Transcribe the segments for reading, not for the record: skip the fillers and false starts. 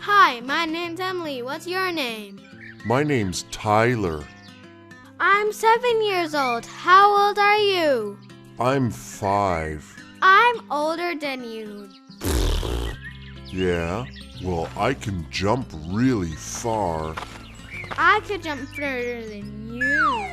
Hi, my name's Emily. What's your name? My name's Tyler. I'm 7 years old. How old are you? I'm 5. I'm older than you. Yeah? Well, I can jump really far. I could jump further than you.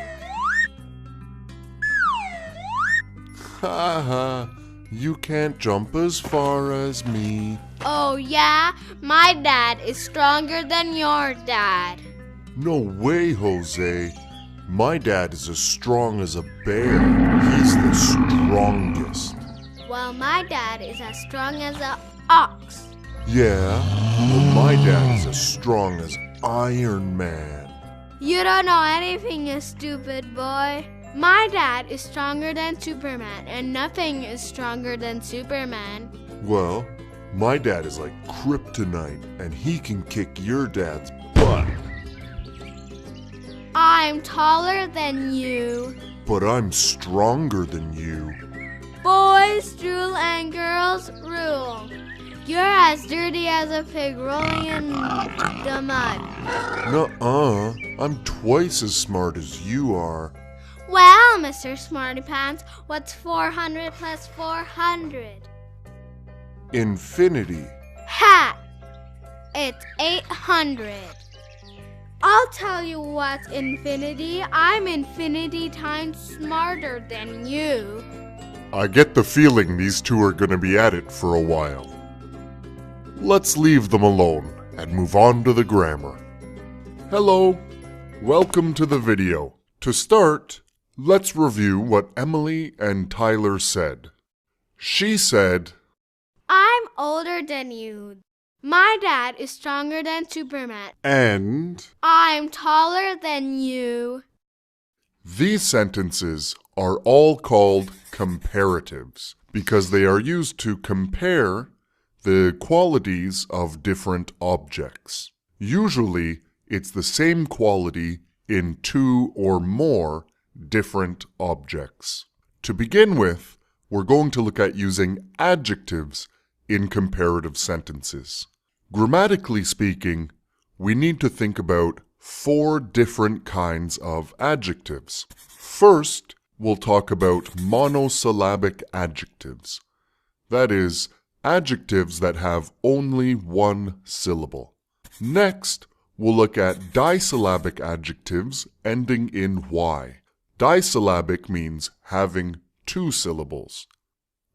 Haha, you can't jump as far as me. Oh yeah? My dad is stronger than your dad. No way, Jose. My dad is as strong as a bear. He's the strongest. Well, my dad is as strong as an ox. Yeah? Well, my dad is as strong as Iron Man. You don't know anything, you stupid boy. My dad is stronger than Superman, and nothing is stronger than Superman. Well, my dad is like kryptonite, and he can kick your dad's butt. I'm taller than you. But I'm stronger than you. Boys drool and girls rule. You're as dirty as a pig rolling in the mud. Nuh-uh. I'm twice as smart as you are. Well, Mr. Smarty Pants, what's 400 plus 400? Infinity. Ha! It's 800. I'll tell you what's infinity. I'm infinity times smarter than you. I get the feeling these two are gonna be at it for a while. Let's leave them alone and move on to the grammar. Hello, welcome to the video. To start, let's review what Emily and Tyler said. She said, I'm older than you. My dad is stronger than Superman. and I'm taller than you. these sentences are all called comparatives because they are used to compare the qualities of different objects. Usually, it's the same quality in 2 or more different objects. To begin with, we're going to look at using adjectives in comparative sentences. Grammatically speaking, we need to think about 4 different kinds of adjectives. First, we'll talk about monosyllabic adjectives. That is, adjectives that have only one syllable. Next, we'll look at disyllabic adjectives ending in Y. Disyllabic means having 2 syllables.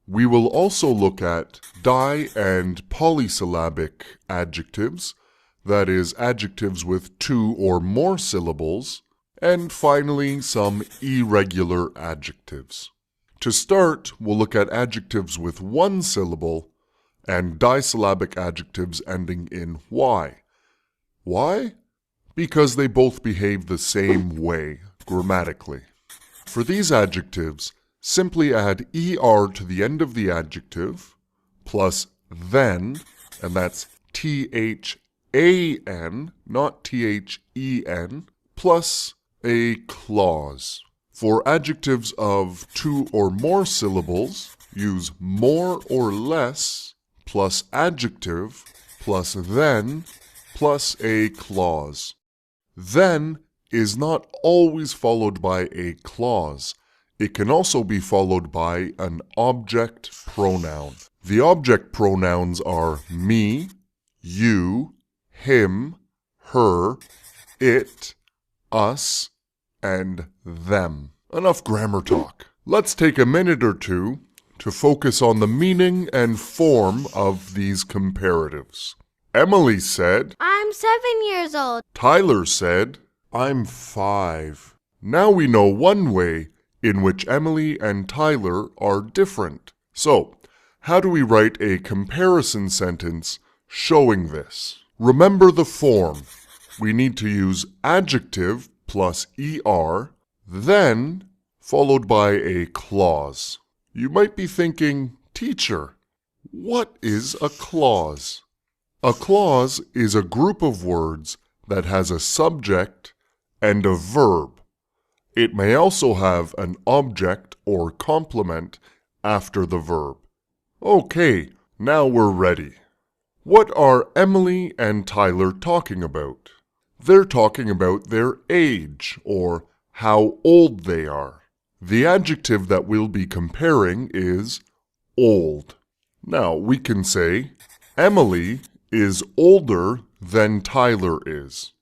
We will also look at di- and polysyllabic adjectives, that is, adjectives with 2 or more syllables, and finally some irregular adjectives. To start, we'll look at adjectives with 1 syllable and disyllabic adjectives ending in Y. Why? Because they both behave the same way grammatically. For these adjectives, simply add er to the end of the adjective, plus then, and that's T-H-A-N, not T-H-E-N, plus a clause. For adjectives of 2 or more syllables, use more or less plus adjective plus then plus a clause. Then is not always followed by a clause. It can also be followed by an object pronoun. The object pronouns are me, you, him, her, it, us, and them. Enough grammar talk. Let's take a minute or two to focus on the meaning and form of these comparatives. Emily said, I'm 7 years old. Tyler said, I'm 5. Now we know one way in which Emily and Tyler are different. So, how do we write a comparison sentence showing this? Remember the form. We need to use adjective plus er, then followed by a clause. You might be thinking, teacher, what is a clause? A clause is a group of words that has a subject and a verb. It may also have an object or complement after the verb. Okay, now we're ready. What are Emily and Tyler talking about? They're talking about their age, or how old they are. The adjective that we'll be comparing is old. Now, we can say, Emily is older than Tyler is.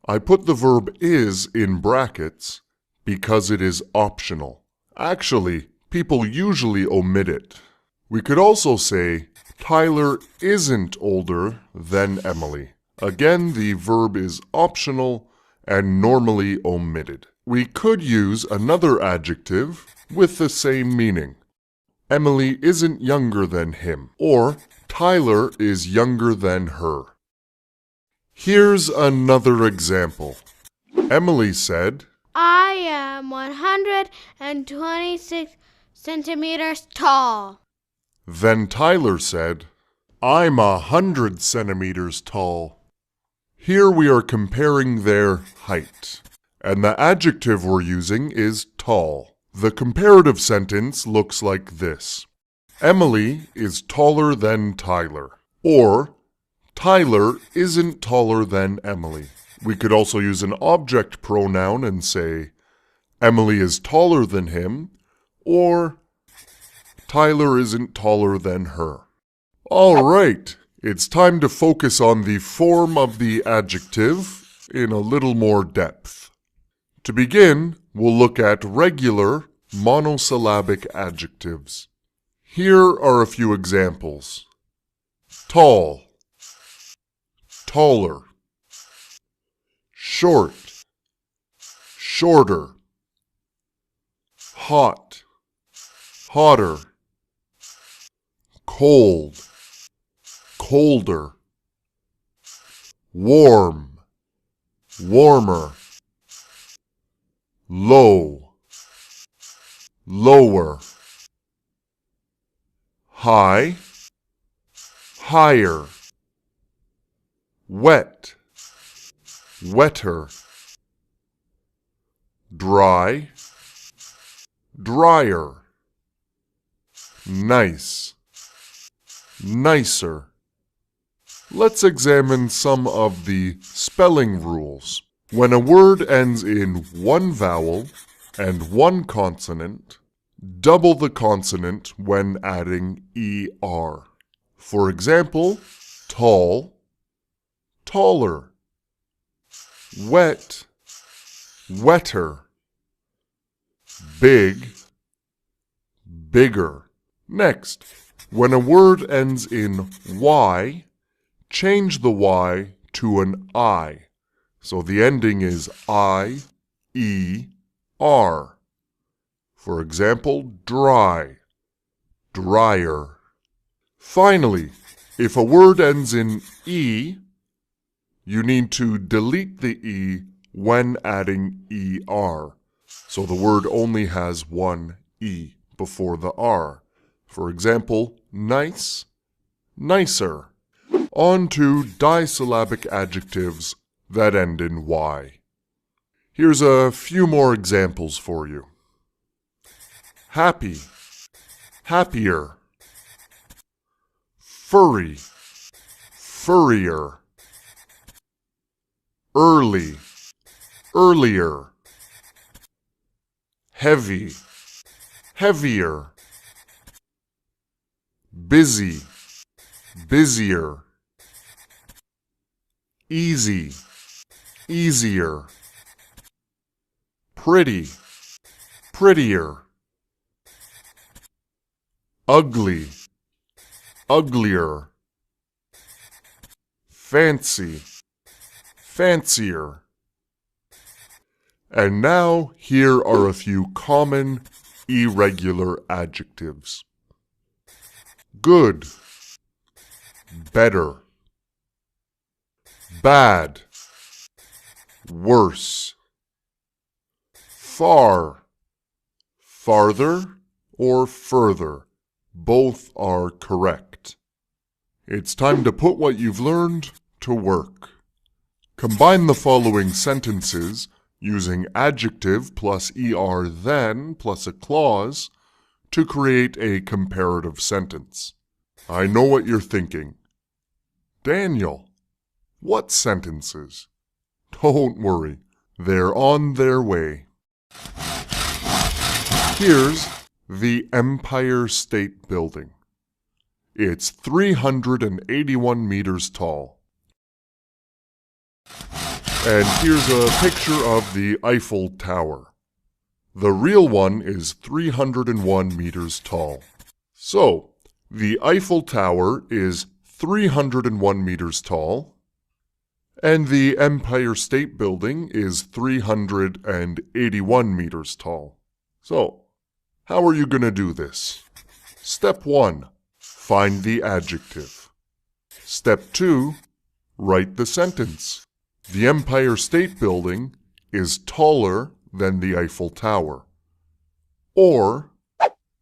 I put the verb is in brackets because it is optional. Actually, people usually omit it. We could also say, Tyler isn't older than Emily. Again, the verb is optional and normally omitted. We could use another adjective with the same meaning. Emily isn't younger than him, or Tyler is younger than her. Here's another example. Emily said, I am 126 centimeters tall. Then Tyler said, I'm 100 centimeters tall. Here we are comparing their height, and the adjective we're using is tall. The comparative sentence looks like this. Emily is taller than Tyler, or Tyler isn't taller than Emily. We could also use an object pronoun and say, Emily is taller than him, or Tyler isn't taller than her. All right, it's time to focus on the form of the adjective in a little more depth. To begin, we'll look at regular monosyllabic adjectives. Here are a few examples. Tall, taller, short, shorter, hot, hotter, cold, colder, warm, warmer, low, lower, high, higher, wet, wetter, dry, drier, nice, nicer. Let's examine some of the spelling rules. When a word ends in one vowel and one consonant, double the consonant when adding ER. For example, tall, taller, wet, wetter, big, bigger. Next, when a word ends in Y, change the Y to an I. So the ending is I, E, R. For example, dry, drier. Finally, if a word ends in E, you need to delete the E when adding ER. So the word only has one E before the R. For example, nice, nicer. On to disyllabic adjectives that end in Y. Here's a few more examples for you. Happy, happier. Furry, furrier. Early, earlier. Heavy, heavier. Busy, busier. Easy, easier. Pretty, prettier. Ugly, uglier. Fancy, fancier. And now, here are a few common irregular adjectives. Good, better. Bad, worse. Far, farther, or further. Both are correct. It's time to put what you've learned to work. Combine the following sentences using adjective plus ER then plus a clause to create a comparative sentence. I know what you're thinking. Daniel, what sentences? Don't worry, they're on their way. Here's the Empire State Building. It's 381 meters tall. And here's a picture of the Eiffel Tower. The real one is 301 meters tall. So, the Eiffel Tower is 301 meters tall, and the Empire State Building is 381 meters tall. So, how are you going to do this? Step 1. Find the adjective. Step 2. Write the sentence. The Empire State Building is taller than the Eiffel Tower. Or,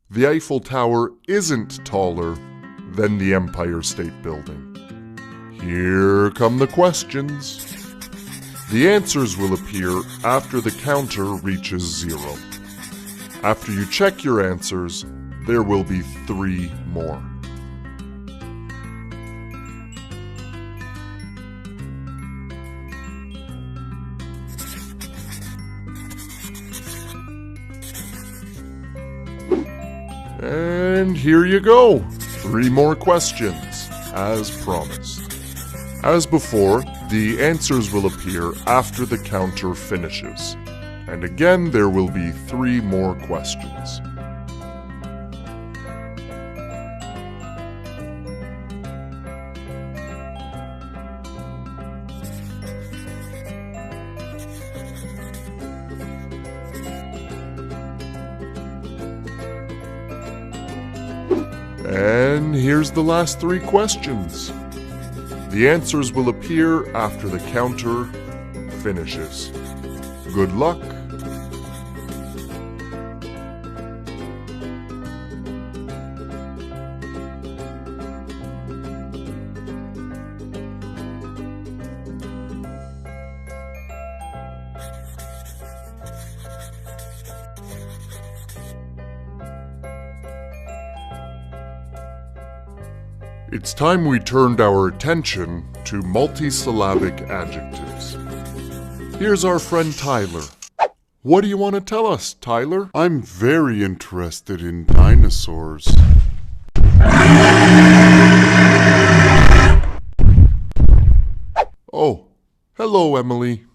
the Eiffel Tower isn't taller than the Empire State Building. Here come the questions. The answers will appear after the counter reaches 0. After you check your answers, there will be 3 more. And here you go, 3 more questions, as promised. As before, the answers will appear after the counter finishes. And again, there will be 3 more questions. And here's the last 3 questions. The answers will appear after the counter finishes. Good luck! It's time we turned our attention to multisyllabic adjectives. Here's our friend Tyler. What do you want to tell us, Tyler? I'm very interested in dinosaurs. Oh, hello, Emily.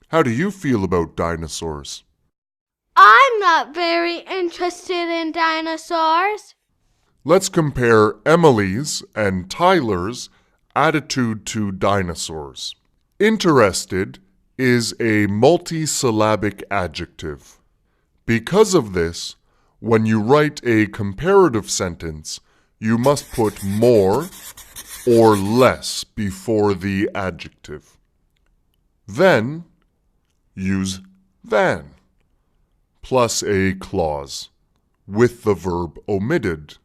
How do you feel about dinosaurs? I'm not very interested in dinosaurs. Let's compare Emily's and Tyler's attitude to dinosaurs. Interested is a multisyllabic adjective. Because of this, when you write a comparative sentence, you must put more or less before the adjective. Then, use than plus a clause with the verb omitted.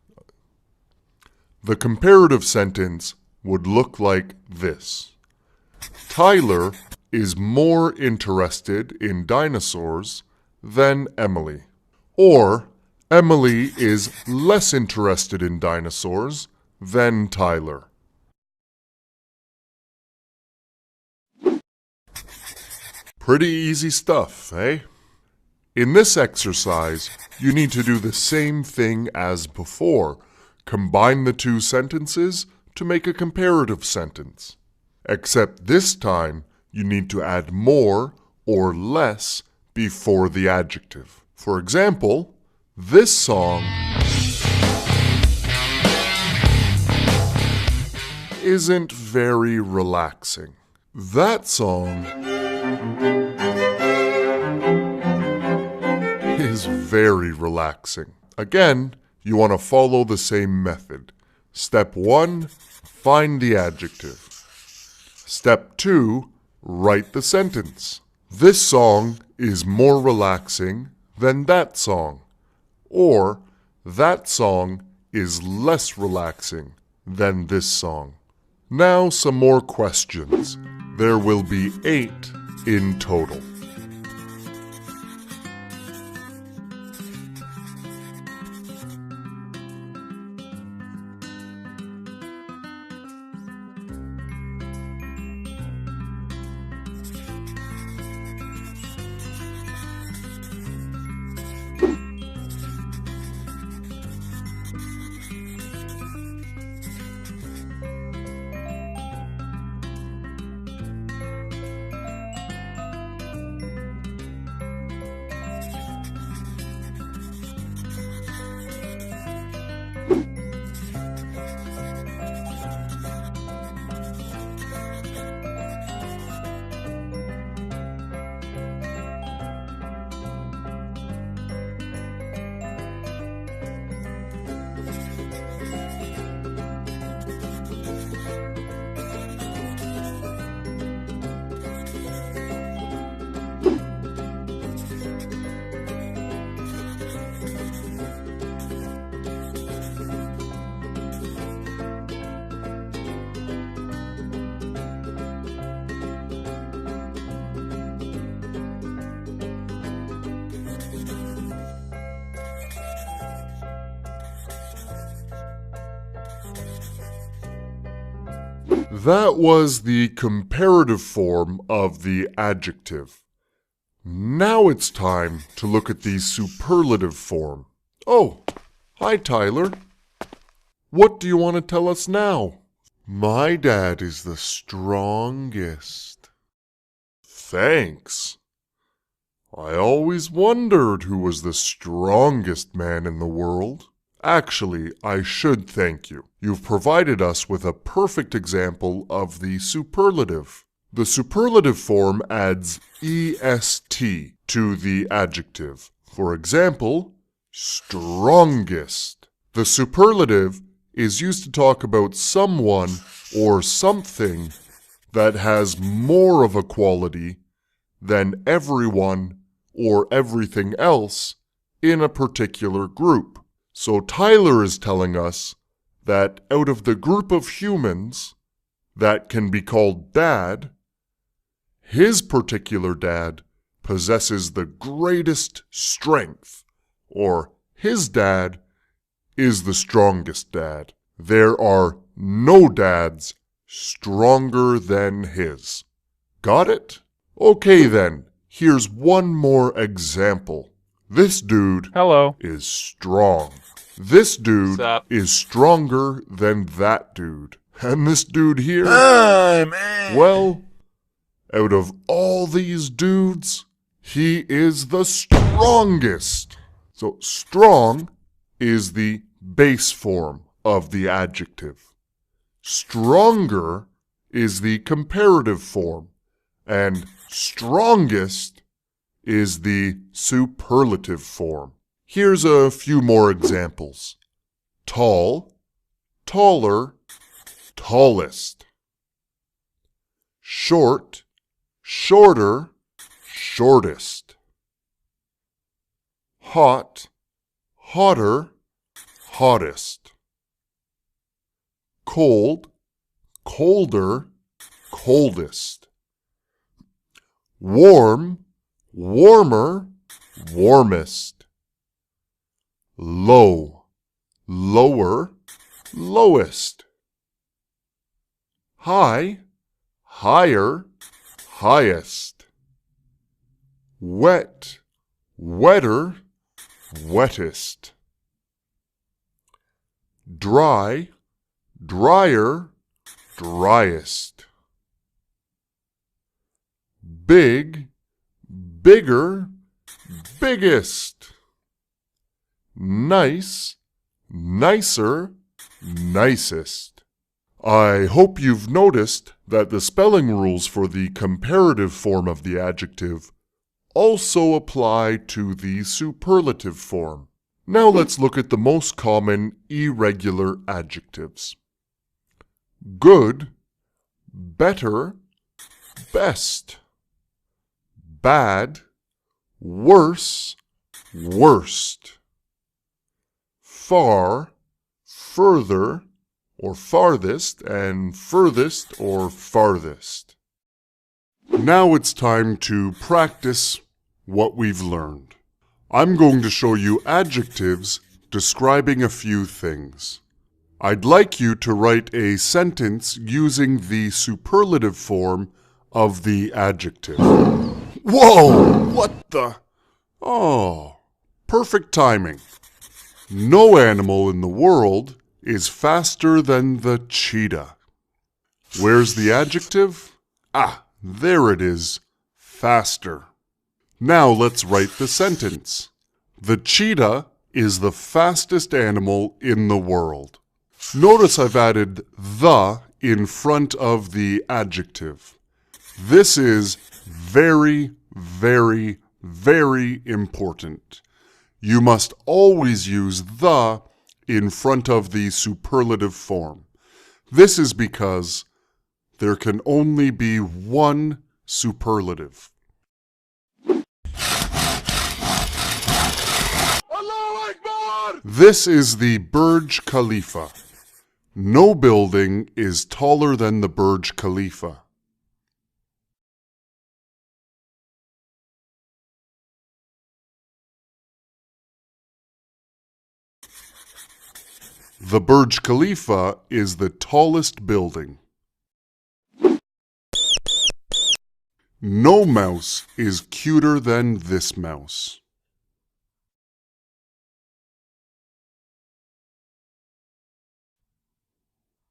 The comparative sentence would look like this. Tyler is more interested in dinosaurs than Emily. Or, Emily is less interested in dinosaurs than Tyler. Pretty easy stuff, eh? In this exercise, you need to do the same thing as before. Combine the 2 sentences to make a comparative sentence. Except this time, you need to add more or less before the adjective. For example, this song isn't very relaxing. That song is very relaxing. Again, you want to follow the same method. Step 1, find the adjective. Step 2, write the sentence. This song is more relaxing than that song. Or, that song is less relaxing than this song. Now some more questions. There will be 8 in total. That was the comparative form of the adjective. Now it's time to look at the superlative form. Oh, hi Tyler. What do you want to tell us now? My dad is the strongest. Thanks. I always wondered who was the strongest man in the world. Actually, I should thank you. You've provided us with a perfect example of the superlative. The superlative form adds est to the adjective. For example, strongest. The superlative is used to talk about someone or something that has more of a quality than everyone or everything else in a particular group. So Tyler is telling us that out of the group of humans that can be called dad, his particular dad possesses the greatest strength, or his dad is the strongest dad. There are no dads stronger than his. Got it? Okay then, here's one more example. This dude Hello. is strong. This dude What's up? is stronger than that dude. And this dude here, Man. well, out of all these dudes, he is the strongest. So strong is the base form of the adjective. Stronger is the comparative form, and strongest is the superlative form. Here's a few more examples. Tall, taller, tallest. Short, shorter, shortest. Hot, hotter, hottest. Cold, colder, coldest. Warm, warmer, warmest. Low, lower, lowest. High, higher, highest. Wet, wetter, wettest. Dry, drier, driest. Big, bigger, biggest. Nice, nicer, nicest. I hope you've noticed that the spelling rules for the comparative form of the adjective also apply to the superlative form. Now let's look at the most common irregular adjectives. Good, better, best. Bad, worse, worst. Far, further, or farthest, and furthest or farthest. Now it's time to practice what we've learned. I'm going to show you adjectives describing a few things. I'd like you to write a sentence using the superlative form of the adjective. Whoa! What the? Oh, perfect timing. No animal in the world is faster than the cheetah. Where's the adjective? Ah, there it is. Faster. Now let's write the sentence. The cheetah is the fastest animal in the world. Notice I've added the in front of the adjective. This is very, very, very important. You must always use the in front of the superlative form. This is because there can only be one superlative. This is the Burj Khalifa. No building is taller than the Burj Khalifa. The Burj Khalifa is the tallest building. No mouse is cuter than this mouse.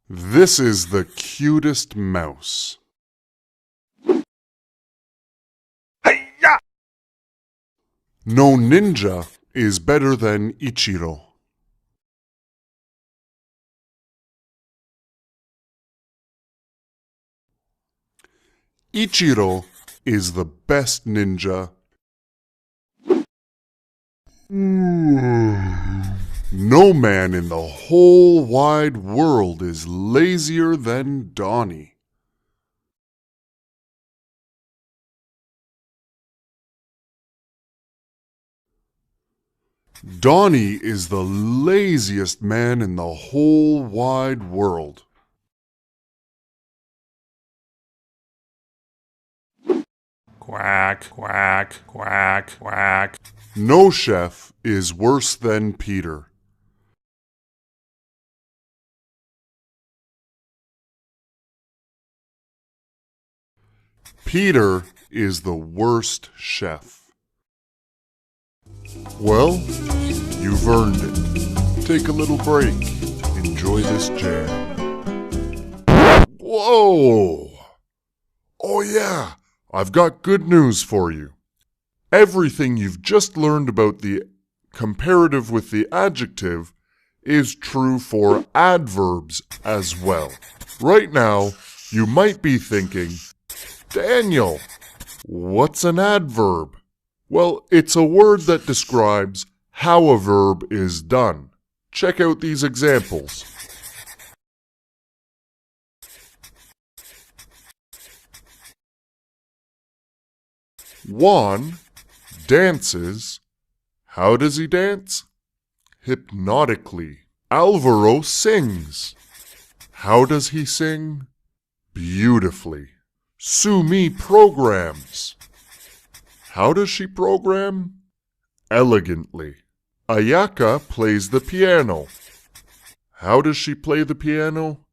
This is the cutest mouse. Hey-ya! No ninja is better than Ichiro. Ichiro is the best ninja. No man in the whole wide world is lazier than Donnie. Donnie is the laziest man in the whole wide world. Quack, quack, quack, quack. No chef is worse than Peter. Peter is the worst chef. Well, you've earned it. Take a little break. Enjoy this jam. Whoa! Oh yeah, I've got good news for you. Everything you've just learned about the comparative with the adjective is true for adverbs as well. Right now, you might be thinking, Daniel, what's an adverb? Well, it's a word that describes how a verb is done. Check out these examples. Juan dances. How does he dance? Hypnotically. Alvaro sings. How does he sing? Beautifully. Sumi programs. How does she program? Elegantly. Ayaka plays the piano. How does she play the piano?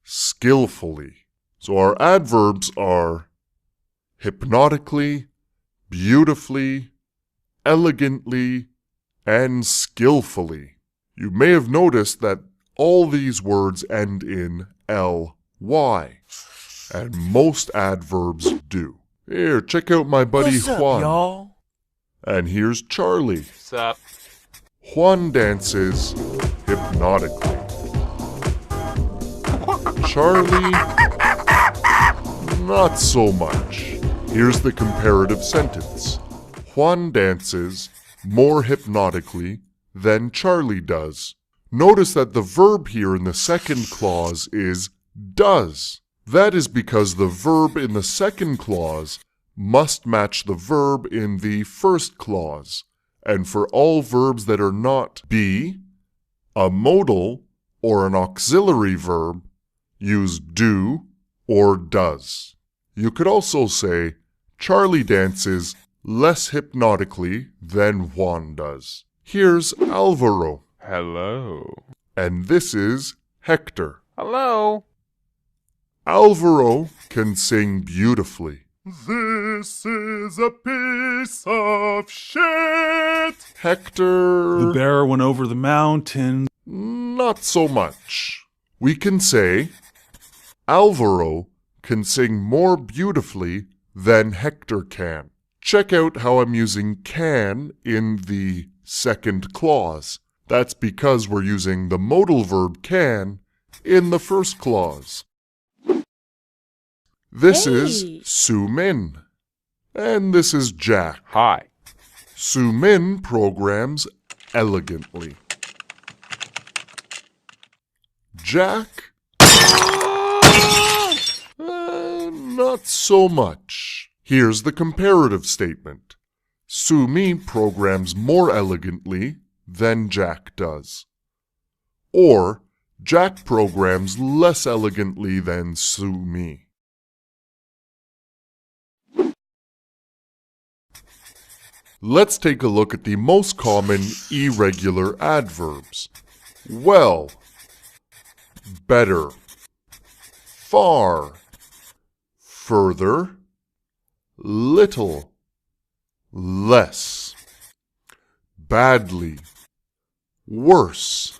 Skillfully. So our adverbs are hypnotically, beautifully, elegantly, and skillfully. You may have noticed that all these words end in ly, and most adverbs do. Here, check out my buddy What's up, Juan. y'all? And here's Charlie. What's up? Juan dances hypnotically. Charlie, not so much. Here's the comparative sentence. Juan dances more hypnotically than Charlie does. Notice that the verb here in the second clause is does. That is because the verb in the second clause must match the verb in the first clause. And for all verbs that are not be, a modal, or an auxiliary verb, use do or does. You could also say, Charlie dances less hypnotically than Juan does. Here's Alvaro. Hello. And this is Hector. Hello. Alvaro can sing beautifully. This is a piece of shit. Hector... The bear went over the mountain. Not so much. We can say, Alvaro can sing more beautifully than Hector can. Check out how I'm using can in the second clause. That's because we're using the modal verb can in the first clause. This is Su Min. And this is Jack. Hi. Su Min programs elegantly. Jack? Not so much. Here's the comparative statement. Su Mi programs more elegantly than Jack does. Or, Jack programs less elegantly than Su Mi. Let's take a look at the most common irregular adverbs. Well, better, far, further, little, less, badly, worse,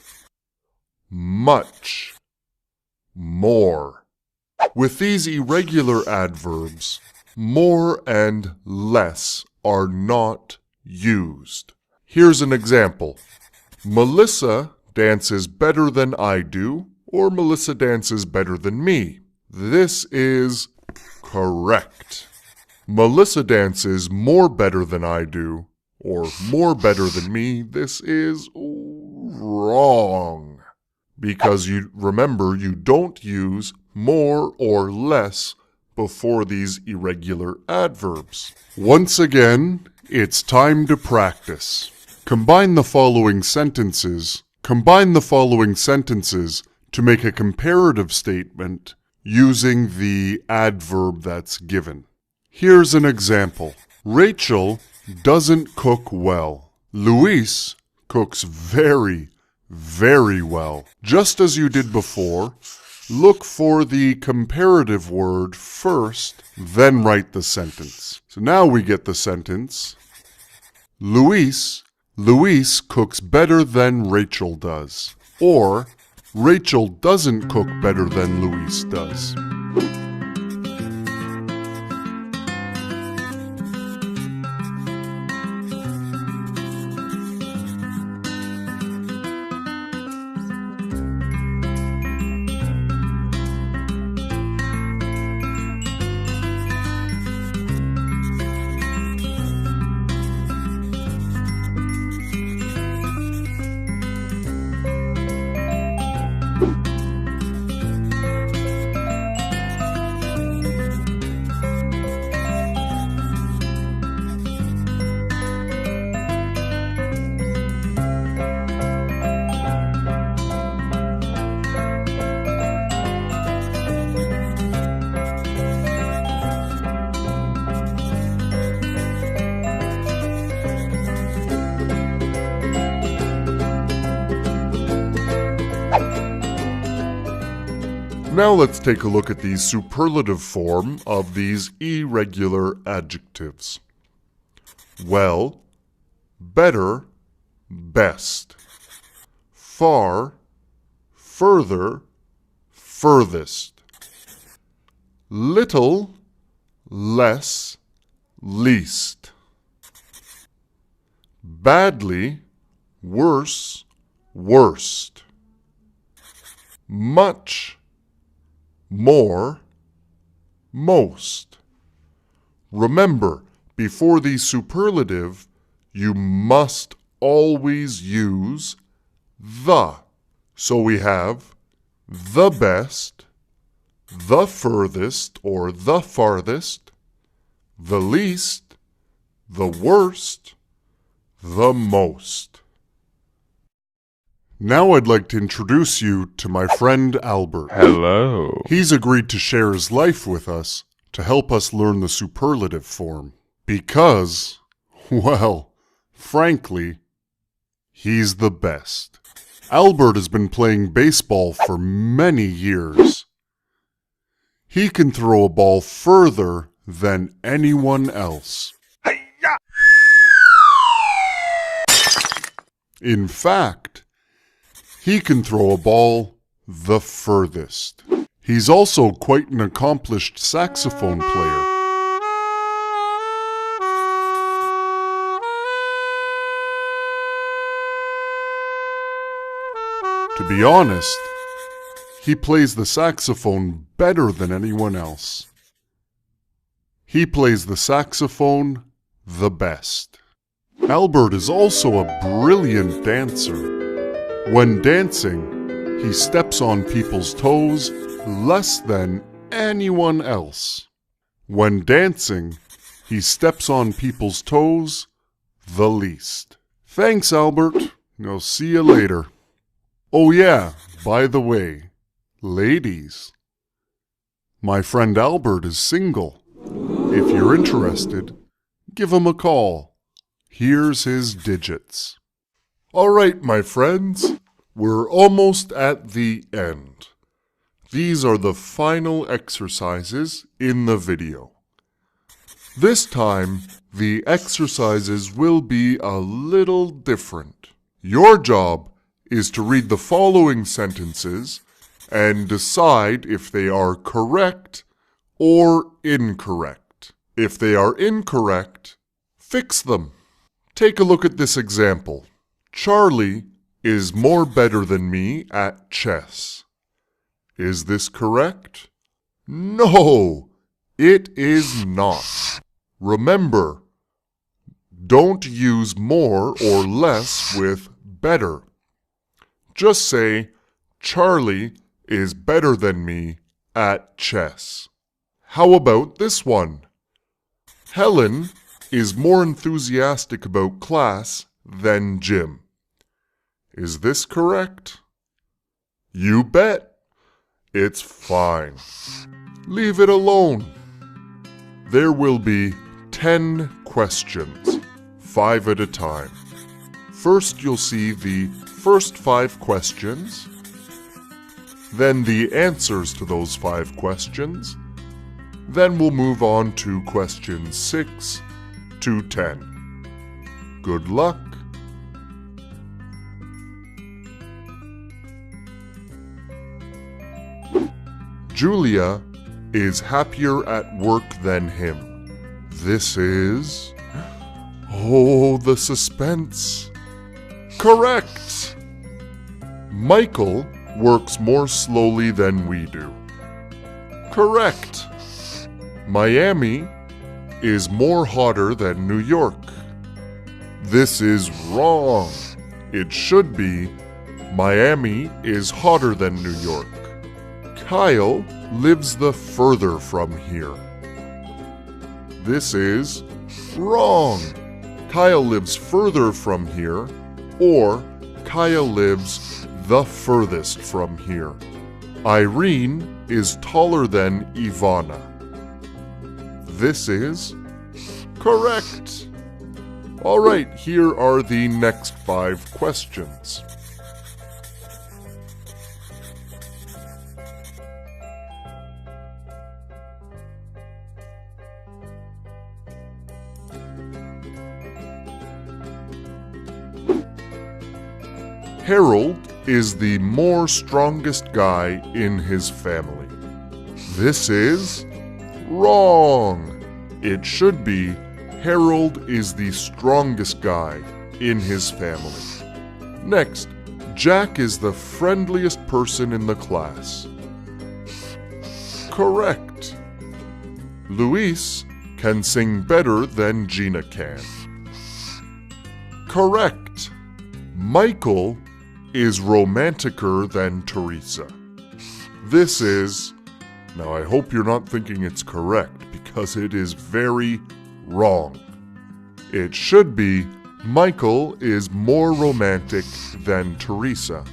much, more. With these irregular adverbs, more and less are not used. Here's an example. Melissa dances better than I do, or Melissa dances better than me. This is correct. Melissa dances more better than I do, or more better than me. This is wrong. Because remember, you don't use more or less before these irregular adverbs. Once again, it's time to practice. Combine the following sentences to make a comparative statement using the adverb that's given. Here's an example. Rachel doesn't cook well. Luis cooks very, very well. Just as you did before, look for the comparative word first, then write the sentence. So now we get the sentence. Luis cooks better than Rachel does. Or, Rachel doesn't cook better than Luis does. Now let's take a look at the superlative form of these irregular adjectives. Well, better, best. Far, further, furthest. Little, less, least. Badly, worse, worst. Much, more, most. Remember, before the superlative, you must always use the. So we have the best, the furthest or the farthest, the least, the worst, the most. Now I'd like to introduce you to my friend Albert. Hello. He's agreed to share his life with us to help us learn the superlative form. Because, well, frankly, he's the best. Albert has been playing baseball for many years. He can throw a ball further than anyone else. In fact, he can throw a ball the furthest. He's also quite an accomplished saxophone player. To be honest, he plays the saxophone better than anyone else. He plays the saxophone the best. Albert is also a brilliant dancer. When dancing, he steps on people's toes less than anyone else. When dancing, he steps on people's toes the least. Thanks, Albert. I'll see you later. Oh yeah, by the way, ladies, my friend Albert is single. If you're interested, give him a call. Here's his digits. All right, my friends, we're almost at the end. These are the final exercises in the video. This time, the exercises will be a little different. Your job is to read the following sentences and decide if they are correct or incorrect. If they are incorrect, fix them. Take a look at this example. Charlie is more better than me at chess. Is this correct? No, it is not. Remember, don't use more or less with better. Just say, Charlie is better than me at chess. How about this one? Helen is more enthusiastic about class than Jim. Is this correct? You bet. It's fine. Leave it alone. There will be 10 questions, 5 at a time. First, you'll see the first 5 questions, then the answers to those 5 questions, then we'll move on to questions 6 to 10. Good luck. Julia is happier at work than him. This is... Oh, the suspense. Correct! Michael works more slowly than we do. Correct. Miami is more hotter than New York. This is wrong. It should be Miami is hotter than New York. Kyle lives the further from here. This is wrong. Kyle lives further from here, or Kyle lives the furthest from here. Irene is taller than Ivana. This is correct. All right, here are the next 5 questions. Harold is the more strongest guy in his family. This is wrong. It should be Harold is the strongest guy in his family. Next, Jack is the friendliest person in the class. Correct. Luis can sing better than Gina can. Correct. Michael is romanticer than Teresa. This is... Now I hope you're not thinking it's correct because it is very wrong. It should be Michael is more romantic than Teresa.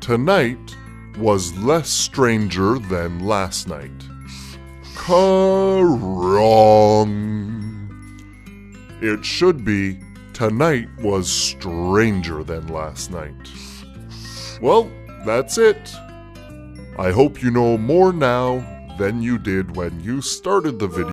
Tonight was less stranger than last night. Wrong. It should be tonight was stranger than last night. Well, that's it. I hope you know more now than you did when you started the video.